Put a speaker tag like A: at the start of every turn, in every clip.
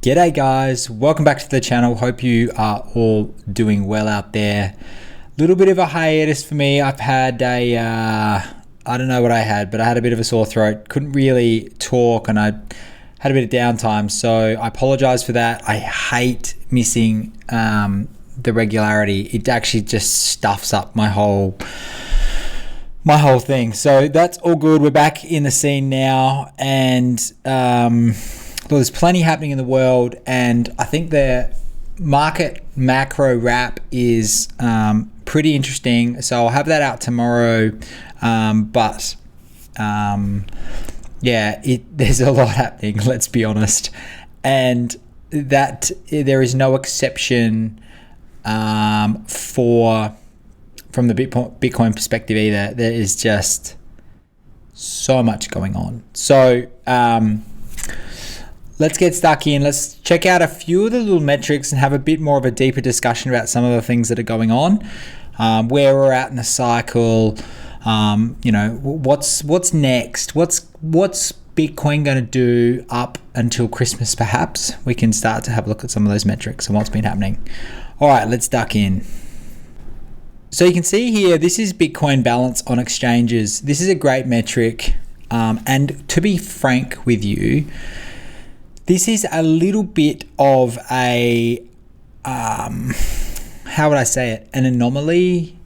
A: G'day guys, welcome back to the channel. Hope you are all doing well out there. Little bit of a hiatus for me. I've had I don't know what I had, but I had a bit of a sore throat. Couldn't really talk and I had a bit of downtime. So I apologize for that. I hate missing the regularity. It actually just stuffs up my whole thing. So that's all good. We're back in the scene now, and well, there's plenty happening in the world, and I think the market macro wrap is pretty interesting. So I'll have that out tomorrow. But there's a lot happening, let's be honest. And that there is no exception from the Bitcoin perspective either. There is just so much going on. So let's get stuck in. Let's check out a few of the little metrics and have a bit more of a deeper discussion about some of the things that are going on, where we're at in the cycle. What's next? What's Bitcoin going to do up until Christmas? Perhaps we can start to have a look at some of those metrics and what's been happening. All right, let's duck in. So you can see here, this is Bitcoin balance on exchanges. This is a great metric, and to be frank with you, this is a little bit of a, how would I say it, an anomaly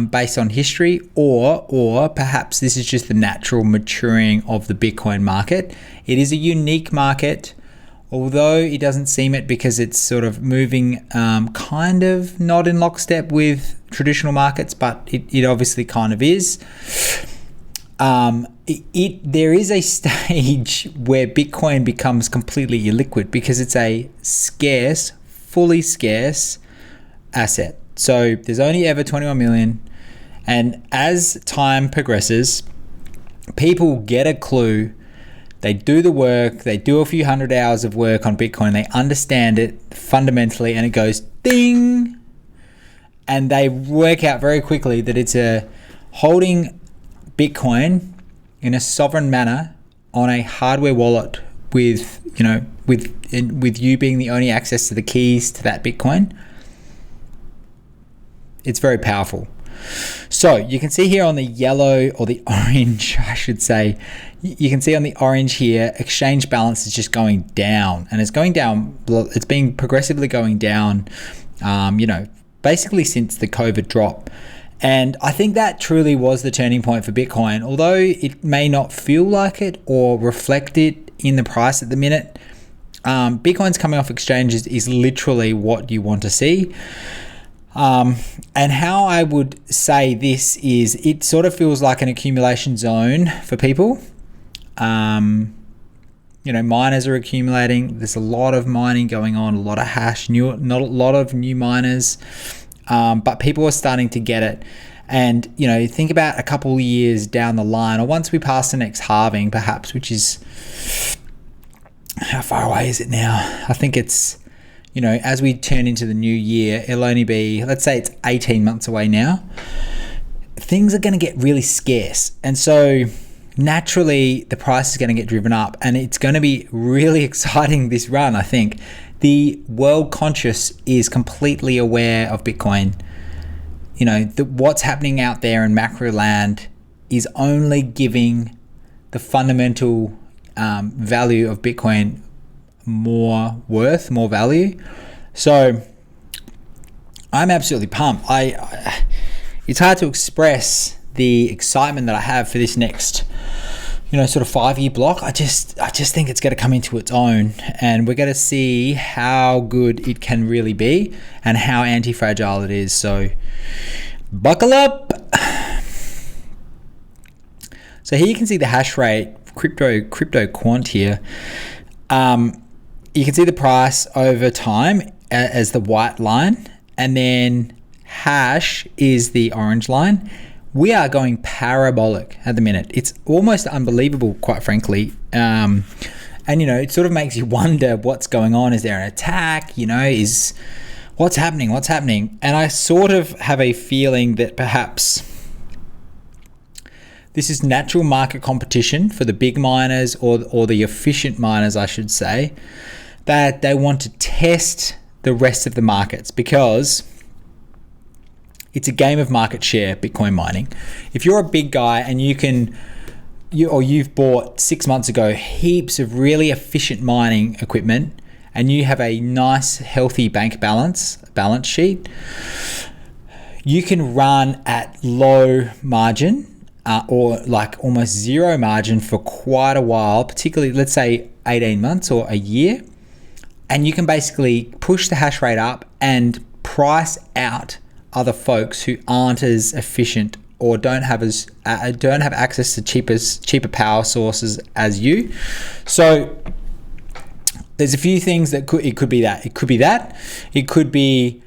A: based on history, or perhaps this is just the natural maturing of the Bitcoin market. It is a unique market, although it doesn't seem it because it's sort of moving kind of not in lockstep with traditional markets, but it obviously kind of is. There is a stage where Bitcoin becomes completely illiquid because it's a scarce, fully scarce asset. So there's only ever 21 million. And as time progresses, people get a clue. They do the work. They do a few hundred hours of work on Bitcoin. They understand it fundamentally, and it goes ding. And they work out very quickly that it's a holding Bitcoin in a sovereign manner on a hardware wallet with you being the only access to the keys to that Bitcoin. It's very powerful. So you can see here on the yellow, or the orange, I should say, you can see on the orange here, exchange balance is just going down, and it's going down. It's been progressively going down, basically since the COVID drop. And I think that truly was the turning point for Bitcoin. Although it may not feel like it or reflect it in the price at the minute, Bitcoin's coming off exchanges is literally what you want to see. And how I would say this is, it sort of feels like an accumulation zone for people. Miners are accumulating. There's a lot of mining going on, a lot of hash, not a lot of new miners. But people are starting to get it. And, think about a couple of years down the line, or once we pass the next halving, perhaps, which is, how far away is it now? I think it's, as we turn into the new year, it'll only be, let's say it's 18 months away now. Things are going to get really scarce. And so naturally the price is going to get driven up, and it's going to be really exciting this run, I think. The world conscious is completely aware of Bitcoin. What's happening out there in macro land is only giving the fundamental value of Bitcoin more worth, more value. So I'm absolutely pumped. It's hard to express the excitement that I have for this next sort of 5-year block. I just think it's going to come into its own, and we're going to see how good it can really be and how anti-fragile it is. So buckle up. So here you can see the hash rate, crypto quant here. You can see the price over time as the white line, and then hash is the orange line. We are going parabolic at the minute. It's almost unbelievable, quite frankly. And, it sort of makes you wonder what's going on. Is there an attack? Is what's happening? And I sort of have a feeling that perhaps this is natural market competition for the big miners, or the efficient miners, I should say. that they want to test the rest of the markets, because it's a game of market share, Bitcoin mining. If you're a big guy and you've bought 6 months ago heaps of really efficient mining equipment, and you have a nice healthy bank balance sheet, you can run at low margin or like almost zero margin for quite a while, particularly let's say 18 months or a year, and you can basically push the hash rate up and price out other folks who aren't as efficient or don't have access to cheaper power sources as you. So there's a few things that it could be that. It could be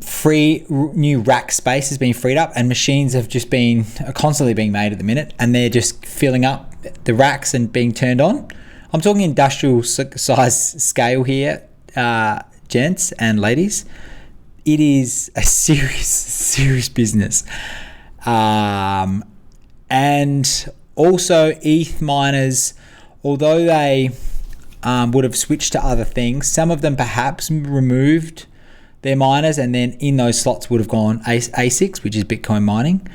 A: free new rack space has been freed up, and machines have just been constantly being made at the minute, and they're just filling up the racks and being turned on. I'm talking industrial size scale here, gents and ladies. It is a serious business. And also ETH miners, although they would have switched to other things, some of them perhaps removed their miners, and then in those slots would have gone ASICs, which is Bitcoin mining.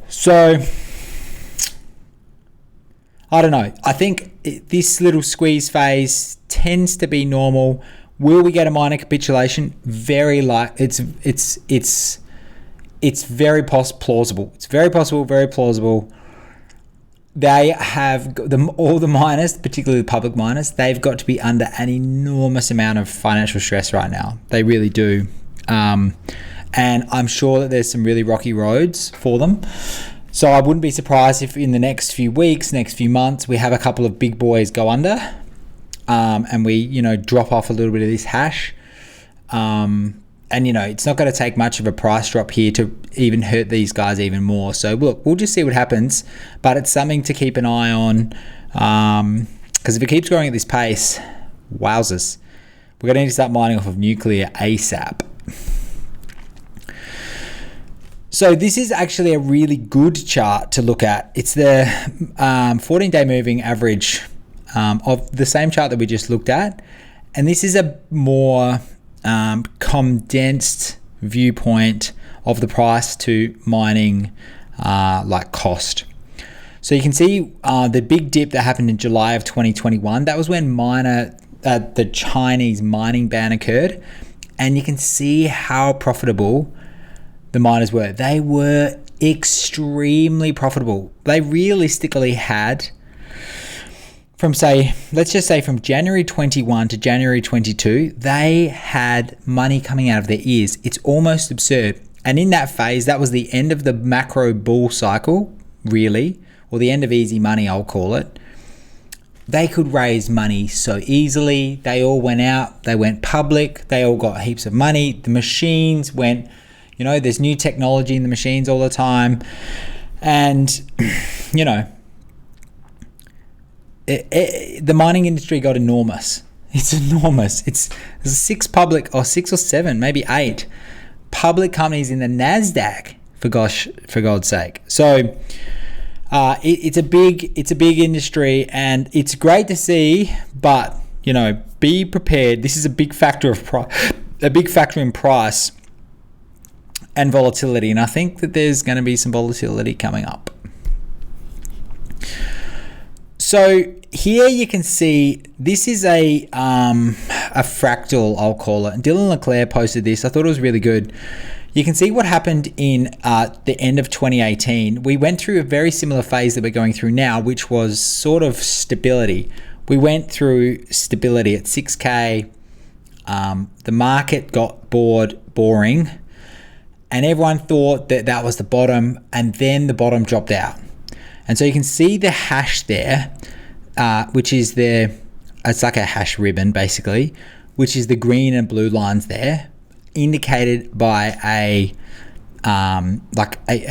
A: So I don't know. I think this little squeeze phase tends to be normal. Will we get a minor capitulation? It's very plausible. It's very possible, very plausible. They have all the miners, particularly the public miners, they've got to be under an enormous amount of financial stress right now. They really do. And I'm sure that there's some really rocky roads for them. So I wouldn't be surprised if in the next few weeks, next few months, we have a couple of big boys go under, and we, drop off a little bit of this hash. And, it's not going to take much of a price drop here to even hurt these guys even more. So, look, we'll just see what happens. But it's something to keep an eye on, because if it keeps growing at this pace, wowzers, we're going to need to start mining off of nuclear ASAP. So this is actually a really good chart to look at. It's the 14-day moving average of the same chart that we just looked at. And this is a more condensed viewpoint of the price to mining cost. So you can see the big dip that happened in July of 2021. That was when the Chinese mining ban occurred, and you can see how profitable the miners were. They were extremely profitable. They realistically had, let's just say from January 21 to January 22, they had money coming out of their ears. It's almost absurd. And in that phase, that was the end of the macro bull cycle, really, or the end of easy money, I'll call it. They could raise money so easily. They all went out, they went public, they all got heaps of money. The machines went, there's new technology in the machines all the time. And, the mining industry got enormous. It's enormous. There's 6 or 7, maybe 8 public companies in the NASDAQ, for God's sake. So it's a big industry, and it's great to see, but be prepared. This is a big factor in price and volatility, and I think that there's going to be some volatility coming up. So here you can see this is a fractal, I'll call it. And Dylan Leclerc posted this. I thought it was really good. You can see what happened in the end of 2018. We went through a very similar phase that we're going through now, which was sort of stability. We went through stability at 6K. The market got boring, and everyone thought that was the bottom, and then the bottom dropped out. And so you can see the hash there, which is it's like a hash ribbon basically, which is the green and blue lines there, indicated by a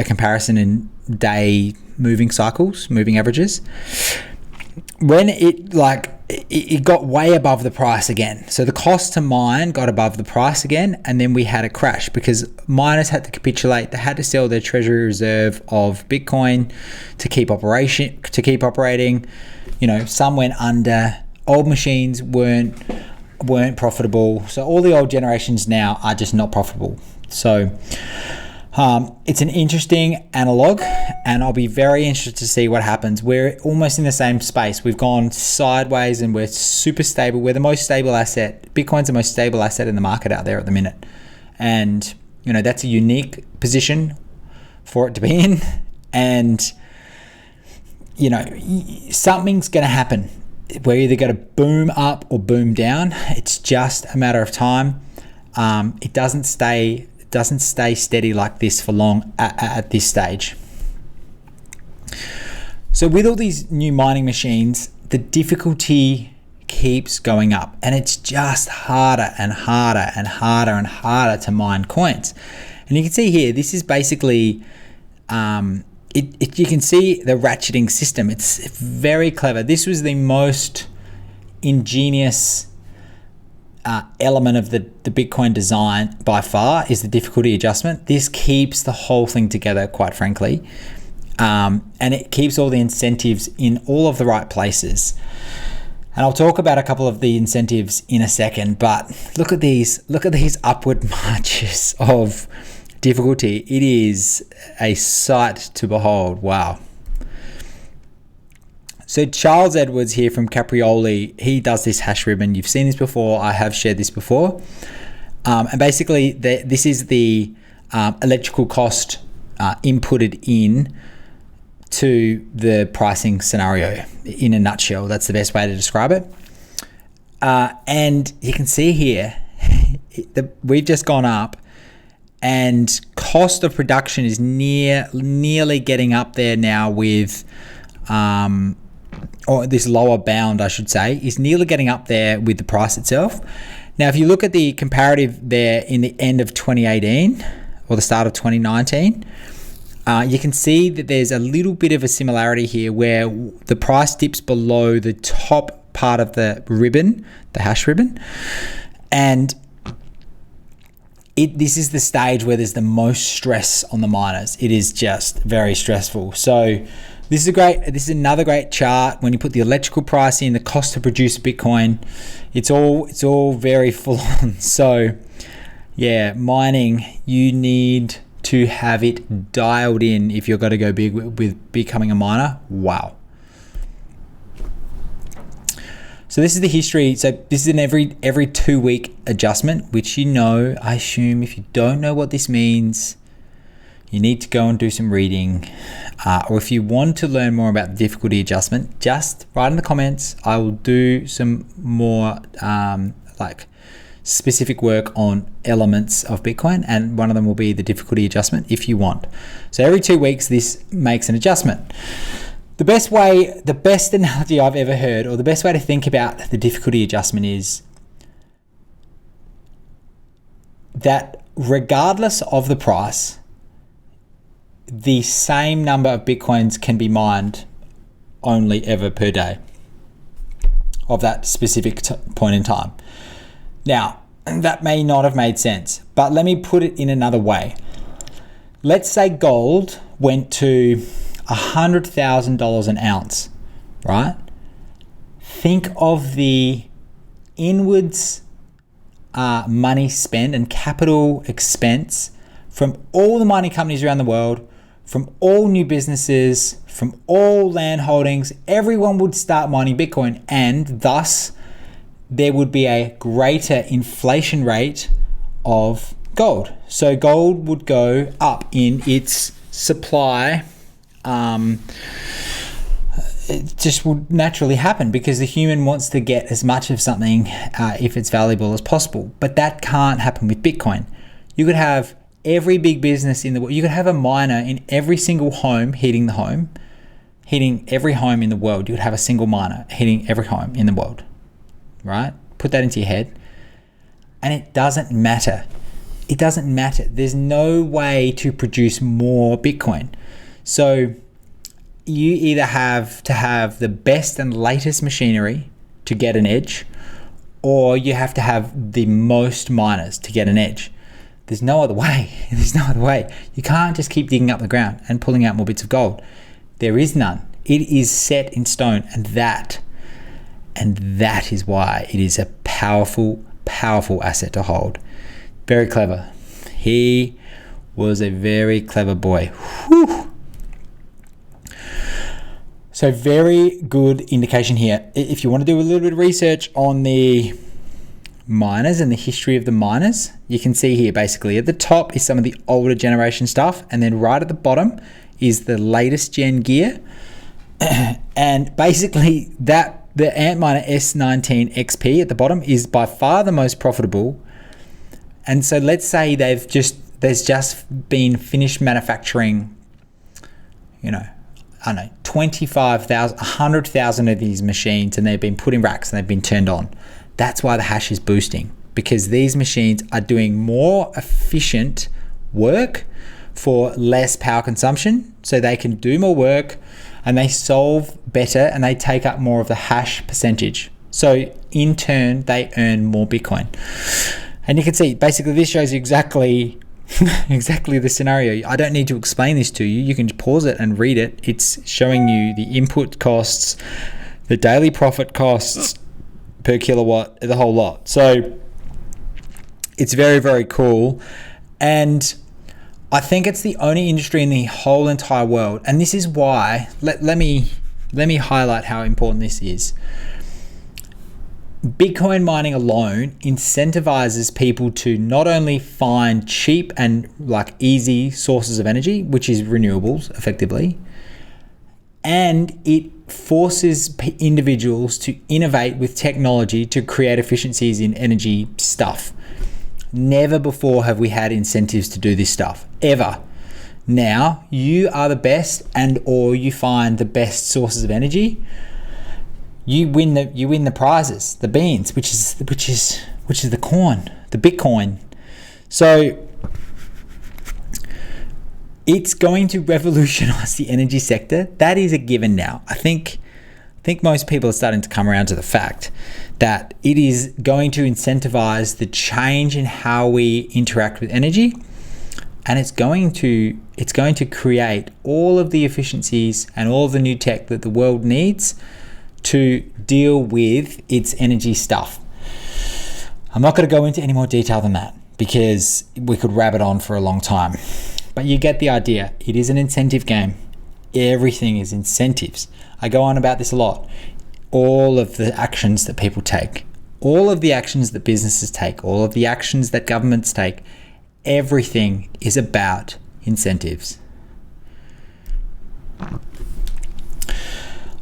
A: comparison in day moving cycles, moving averages. When it got way above the price again. So the cost to mine got above the price again, and then we had a crash because miners had to capitulate. They had to sell their treasury reserve of Bitcoin to keep operating. Some went under Old machines weren't profitable. So all the old generations now are just not profitable. So it's an interesting analog, and I'll be very interested to see what happens. We're almost in the same space. We've gone sideways and we're super stable. We're the most stable asset. Bitcoin's the most stable asset in the market out there at the minute. And, that's a unique position for it to be in. And, something's going to happen. We're either going to boom up or boom down. It's just a matter of time. It doesn't stay steady like this for long at this stage. So with all these new mining machines, the difficulty keeps going up, and it's just harder and harder and harder and harder to mine coins. And you can see here, this is basically you can see the ratcheting system. It's very clever. This was the most ingenious element of the Bitcoin design by far, is the difficulty adjustment. This keeps the whole thing together, quite frankly, and it keeps all the incentives in all of the right places. And I'll talk about a couple of the incentives in a second, but look at these upward marches of difficulty. It is a sight to behold. Wow. So Charles Edwards here from Caprioli, he does this hash ribbon. You've seen this before. I have shared this before. And basically, this is the electrical cost inputted in to the pricing scenario. In a nutshell, that's the best way to describe it. And you can see here, we've just gone up, and cost of production is nearly getting up there now with... or this lower bound, I should say, is nearly getting up there with the price itself. Now, if you look at the comparative there in the end of 2018 or the start of 2019, you can see that there's a little bit of a similarity here where the price dips below the top part of the ribbon, the hash ribbon. And this is the stage where there's the most stress on the miners. It is just very stressful. So this is another great chart. When you put the electrical price in, the cost to produce Bitcoin, it's all very full on. So yeah, mining, you need to have it dialed in if you're going to go big with becoming a miner. Wow. So this is the history. So this is an every 2-week adjustment, which I assume if you don't know what this means, you need to go and do some reading. Or if you want to learn more about the difficulty adjustment, just write in the comments. I will do some more specific work on elements of Bitcoin, and one of them will be the difficulty adjustment if you want. So every 2 weeks, this makes an adjustment. The best analogy I've ever heard, or the best way to think about the difficulty adjustment, is that regardless of the price, the same number of Bitcoins can be mined only ever per day of that specific point in time. Now, that may not have made sense, but let me put it in another way. Let's say gold went to $100,000 an ounce, right? Think of the inwards money spent and capital expense from all the mining companies around the world, from all new businesses, from all land holdings. Everyone would start mining Bitcoin, and thus there would be a greater inflation rate of gold. So gold would go up in its supply. It just would naturally happen because the human wants to get as much of something if it's valuable as possible. But that can't happen with Bitcoin. You could have every big business in the world. You could have a miner in every single home heating every home in the world. You would have a single miner heating every home in the world, right? Put that into your head. And it doesn't matter. It doesn't matter. There's no way to produce more Bitcoin. So you either have to have the best and latest machinery to get an edge, or you have to have the most miners to get an edge. There's no other way. There's no other way. You can't just keep digging up the ground and pulling out more bits of gold. There is none. It is set in stone, and that And that is why it is a powerful, powerful asset to hold. Very clever. He was a very clever boy. Whew. So very good indication here. If you want to do a little bit of research on the miners and the history of the miners, you can see here basically at the top is some of the older generation stuff, and then right at the bottom is the latest gen gear. And basically that the Antminer S19 XP at the bottom is by far the most profitable. And so let's say there's just been finished manufacturing, I don't know, 25,000, 100,000 of these machines, and they've been put in racks and they've been turned on. That's why the hash is boosting, because these machines are doing more efficient work for less power consumption, so they can do more work and they solve better and they take up more of the hash percentage. So in turn, they earn more Bitcoin. And you can see, basically this shows you exactly the scenario. I don't need to explain this to you. You can pause it and read it. It's showing you the input costs, the daily profit costs per kilowatt, the whole lot. So it's very, very cool. And I think it's the only industry in the whole entire world. And this is why, let me highlight how important this is. Bitcoin mining alone incentivizes people to not only find cheap and easy sources of energy, which is renewables effectively, and it forces individuals to innovate with technology to create efficiencies in energy stuff. Never before have we had incentives to do this stuff, ever. Now you are the best, and or you find the best sources of energy, you win the prizes, the beans, which is the coin, the Bitcoin. So it's going to revolutionize the energy sector. That is a given now. I think most people are starting to come around to the fact that it is going to incentivize the change in how we interact with energy, and it's going to create all of the efficiencies and all of the new tech that the world needs to deal with its energy stuff. I'm not going to go into any more detail than that because we could rabbit on for a long time, but you get the idea. It is an incentive game. Everything is incentives. I go on about this a lot. All of the actions that people take, all of the actions that businesses take, all of the actions that governments take, everything is about incentives.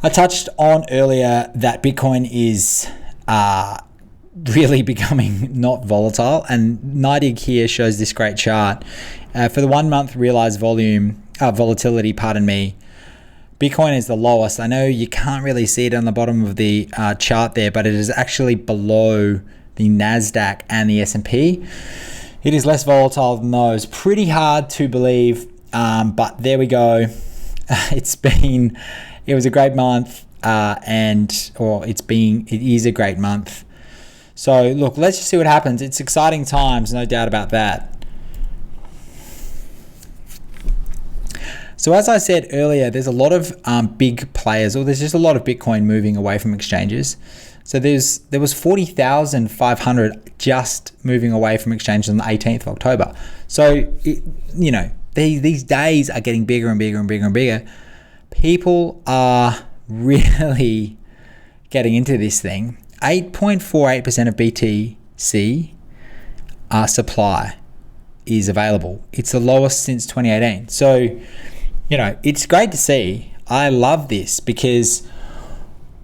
A: I touched on earlier that Bitcoin is really becoming not volatile, and NIDIG here shows this great chart. For the 1 month realized volatility, Bitcoin is the lowest. I know you can't really see it on the bottom of the chart there, but it is actually below the NASDAQ and the S&P. It is less volatile than those. Pretty hard to believe, but there we go. It was a great month, it is a great month. So look, let's just see what happens. It's exciting times, no doubt about that. So as I said earlier, there's a lot of big players, or there's just a lot of Bitcoin moving away from exchanges. So there was 40,500 just moving away from exchanges on the 18th of October. So these days are getting bigger and bigger and bigger and bigger. People are really getting into this thing. 8.48% of BTC supply is available. It's the lowest since 2018. So, it's great to see. I love this because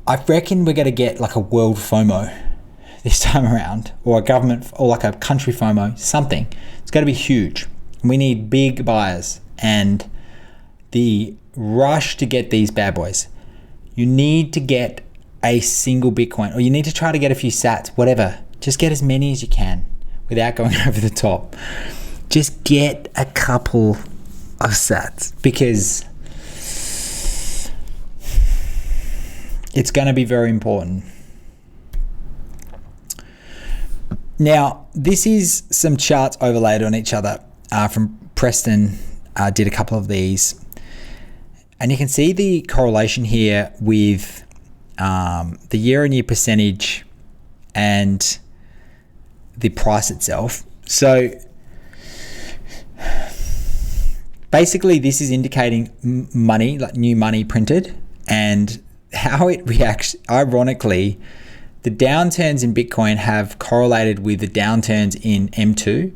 A: I reckon we're going to get like a world FOMO this time around, or a government, or like a country FOMO, something. It's going to be huge. We need big buyers, and the rush to get these bad boys. You need to get a single Bitcoin, or you need to try to get a few sats, whatever. Just get as many as you can without going over the top. Just get a couple of sats, because it's going to be very important. Now, this is some charts overlaid on each other from Preston. Did a couple of these. And you can see the correlation here with the year-on-year percentage, and the price itself. So basically this is indicating money, like new money printed, and how it reacts. Ironically, the downturns in Bitcoin have correlated with the downturns in M2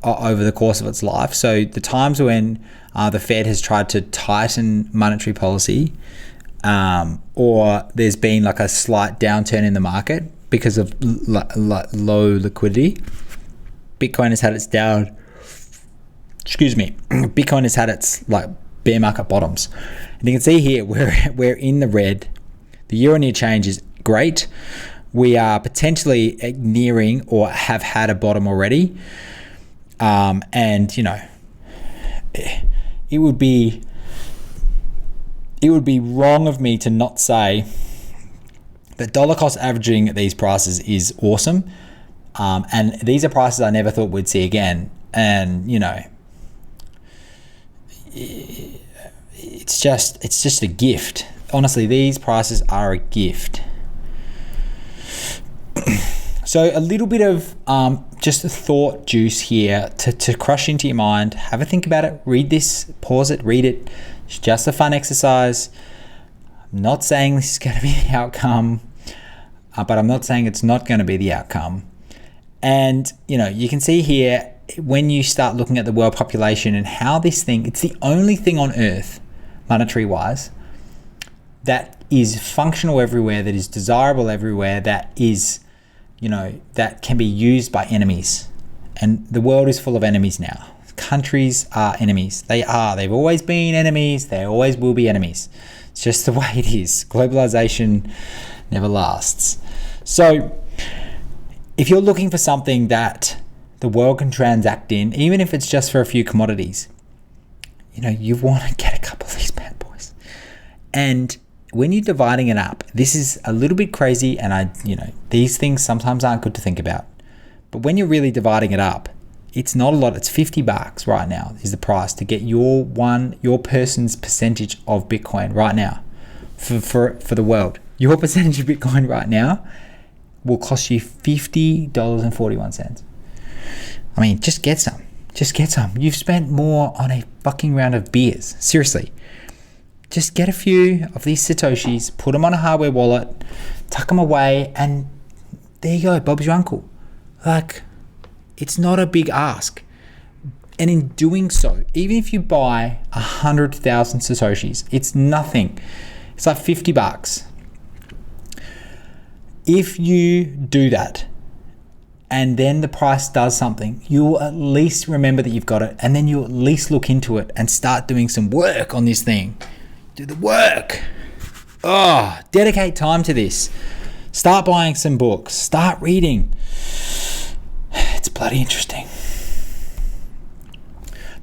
A: over the course of its life. So the times when the Fed has tried to tighten monetary policy, or there's been like a slight downturn in the market because of low liquidity, Bitcoin has had its Bitcoin has had its like bear market bottoms. And you can see here we're in the red. The year-on-year change is great. We are potentially nearing or have had a bottom already. And you know, it would be wrong of me to not say that dollar cost averaging at these prices is awesome. And these are prices I never thought we'd see again. And you know, it's just a gift. Honestly, these prices are a gift. So a little bit of just thought juice here to crush into your mind. Have a think about it. Read this, pause it, read it. It's just a fun exercise. I'm not saying this is going to be the outcome, but I'm not saying it's not going to be the outcome. And, you know, you can see here, when you start looking at the world population and how this thing, it's the only thing on earth, monetary wise, that is functional everywhere, that is desirable everywhere, that is, you know, that can be used by enemies. And the world is full of enemies now. Countries are enemies. They are. They've always been enemies. They always will be enemies. It's just the way it is. Globalization never lasts. So if you're looking for something that the world can transact in, even if it's just for a few commodities, you know, you want to get a couple of these bad boys. And when you're dividing it up, this is a little bit crazy, and you know, these things sometimes aren't good to think about. But when you're really dividing it up, it's not a lot. It's $50 right now is the price to get your person's percentage of Bitcoin right now for the world. Your percentage of Bitcoin right now will cost you $50.41. I mean, just get some. Just get some. You've spent more on a fucking round of beers. Seriously. Just get a few of these Satoshis, put them on a hardware wallet, tuck them away, and there you go. Bob's your uncle. Like, it's not a big ask. And in doing so, even if you buy 100,000 Satoshis, it's nothing. It's like $50. If you do that, and then the price does something, you'll at least remember that you've got it, and then you'll at least look into it and start doing some work on this thing. Do the work. Dedicate time to this. Start buying some books. Start reading. It's bloody interesting.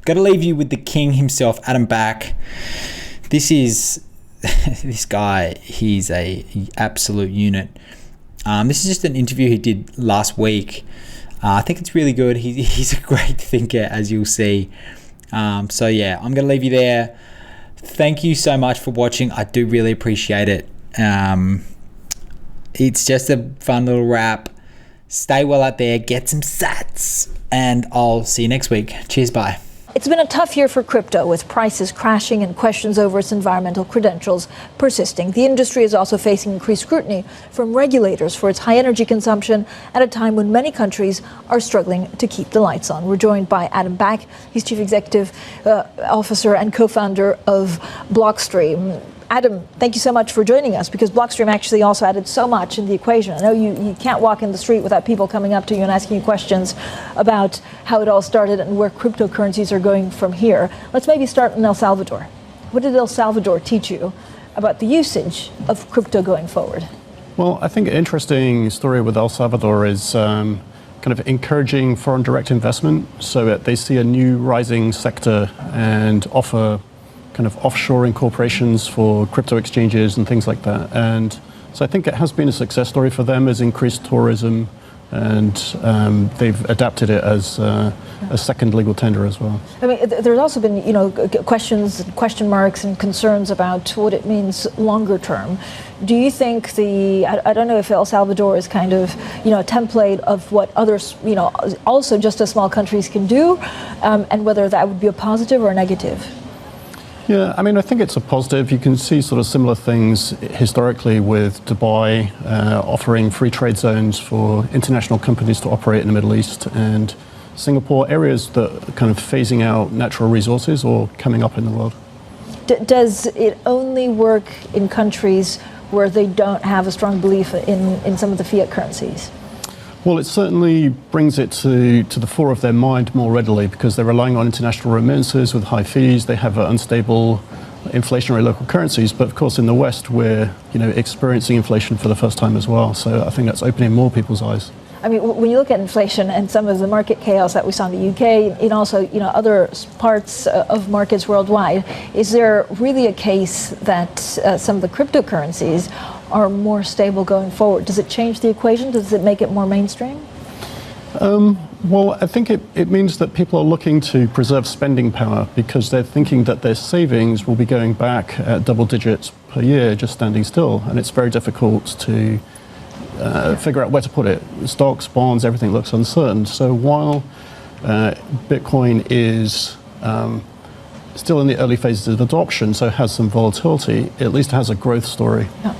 A: Got to leave you with the king himself, Adam Back. This guy. He's a absolute unit. This is just an interview he did last week. I think it's really good. He's a great thinker, as you'll see. So yeah, I'm going to leave you there. Thank you so much for watching. I do really appreciate it. It's just a fun little wrap. Stay well out there, get some sats, and I'll see you next week. Cheers, bye.
B: It's been a tough year for crypto, with prices crashing and questions over its environmental credentials persisting. The industry is also facing increased scrutiny from regulators for its high energy consumption at a time when many countries are struggling to keep the lights on. We're joined by Adam Back. He's Chief Executive Officer and co-founder of Blockstream. Adam, thank you so much for joining us, because Blockstream actually also added so much in the equation. I know you can't walk in the street without people coming up to you and asking you questions about how it all started and where cryptocurrencies are going from here. Let's maybe start in El Salvador. What did El Salvador teach you about the usage of crypto going forward?
C: Well, I think an interesting story with El Salvador is kind of encouraging foreign direct investment, so that they see a new rising sector and offer kind of offshoring corporations for crypto exchanges and things like that. And so I think it has been a success story for them, has increased tourism, and they've adapted it as a second legal tender as well.
B: I mean, there's also been, question marks and concerns about what it means longer term. Do you think I don't know if El Salvador is kind of, a template of what others, also just as small countries can do, and whether that would be a positive or a negative?
C: Yeah, I mean, I think it's a positive. You can see sort of similar things historically with Dubai offering free trade zones for international companies to operate in the Middle East, and Singapore, areas that are kind of phasing out natural resources or coming up in the world.
B: Does it only work in countries where they don't have a strong belief in some of the fiat currencies?
C: Well, it certainly brings it to the fore of their mind more readily because they're relying on international remittances with high fees. They have unstable inflationary local currencies. But of course, in the West, we're experiencing inflation for the first time as well. So I think that's opening more people's eyes.
B: I mean, when you look at inflation and some of the market chaos that we saw in the UK, and also other parts of markets worldwide, is there really a case that some of the cryptocurrencies are more stable going forward? Does it change the equation? Does it make it more mainstream?
C: Well, I think it means that people are looking to preserve spending power because they're thinking that their savings will be going back at double digits per year, just standing still. And it's very difficult to figure out where to put it. Stocks, bonds, everything looks uncertain. So while Bitcoin is still in the early phases of adoption, so has some volatility, at least it has a growth story.
B: Yeah.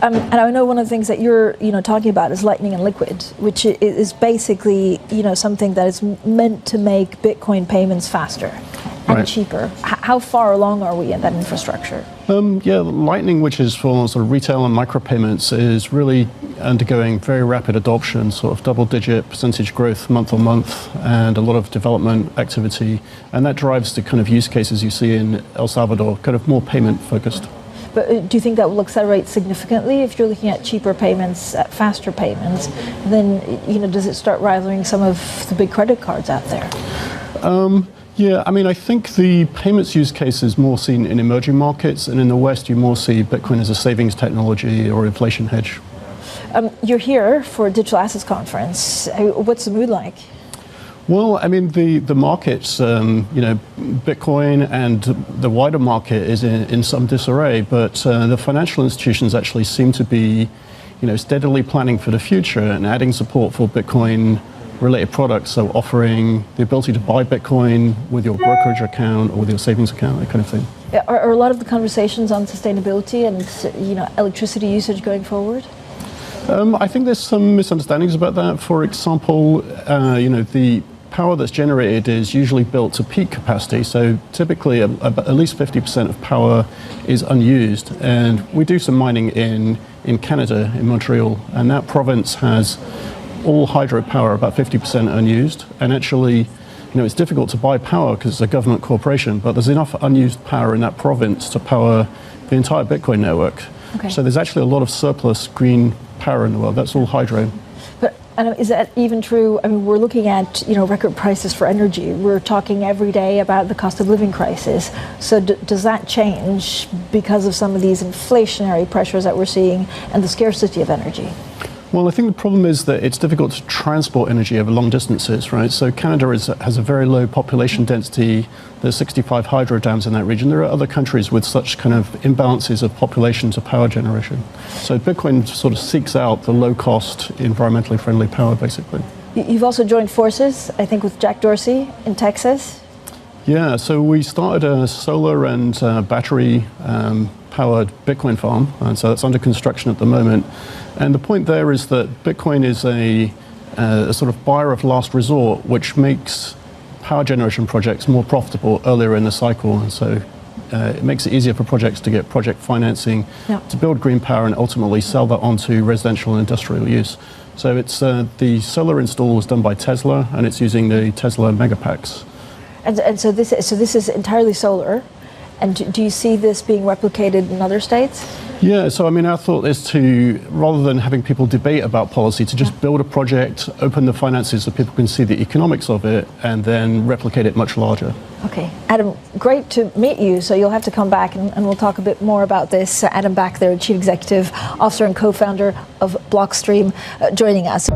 B: And I know one of the things that you're talking about is Lightning and Liquid, which is basically something that is meant to make Bitcoin payments faster and cheaper. How far along are we in that infrastructure?
C: Yeah, Lightning, which is for sort of retail and micropayments, is really undergoing very rapid adoption, sort of double-digit percentage growth month on month, and a lot of development activity. And that drives the kind of use cases you see in El Salvador, kind of more payment-focused.
B: But do you think that will accelerate significantly if you're looking at cheaper payments, at faster payments? Then, does it start rivaling some of the big credit cards out there?
C: Yeah, I mean, I think the payments use case is more seen in emerging markets, and in the West, you more see Bitcoin as a savings technology or inflation hedge.
B: You're here for a digital assets conference. What's the mood like?
C: Well, I mean, the markets, Bitcoin and the wider market is in some disarray, but the financial institutions actually seem to be, steadily planning for the future and adding support for Bitcoin related products, so offering the ability to buy Bitcoin with your brokerage account or with your savings account, that kind of thing.
B: Are a lot of the conversations on sustainability and electricity usage going forward?
C: I think there's some misunderstandings about that. For example, the power that's generated is usually built to peak capacity, so typically at least 50% of power is unused. And we do some mining in Canada, in Montreal, and that province has all hydropower, about 50% unused, and actually, it's difficult to buy power because it's a government corporation, but there's enough unused power in that province to power the entire Bitcoin network. Okay. So there's actually a lot of surplus green power in the world. That's all hydro.
B: But is that even true? I mean, we're looking at record prices for energy. We're talking every day about the cost of living crisis. So does that change because of some of these inflationary pressures that we're seeing and the scarcity of energy?
C: Well, I think the problem is that it's difficult to transport energy over long distances, right? So Canada has a very low population density. There's 65 hydro dams in that region. There are other countries with such kind of imbalances of population to power generation. So Bitcoin sort of seeks out the low-cost, environmentally friendly power, basically.
B: You've also joined forces, I think, with Jack Dorsey in Texas.
C: Yeah, so we started a solar and battery powered Bitcoin farm, and so that's under construction at the moment. And the point there is that Bitcoin is a sort of buyer of last resort, which makes power generation projects more profitable earlier in the cycle. And so it makes it easier for projects to get project financing, to build green power and ultimately sell that onto residential and industrial use. So it's the solar install was done by Tesla, and it's using the Tesla Megapacks.
B: And so this is entirely solar. And do you see this being replicated in other states?
C: Yeah, so I mean, our thought is to, rather than having people debate about policy, to just build a project, open the finances so people can see the economics of it, and then replicate it much larger.
B: Okay. Adam, great to meet you. So you'll have to come back and we'll talk a bit more about this. Adam Back there, Chief Executive Officer and co-founder of Blockstream, joining us.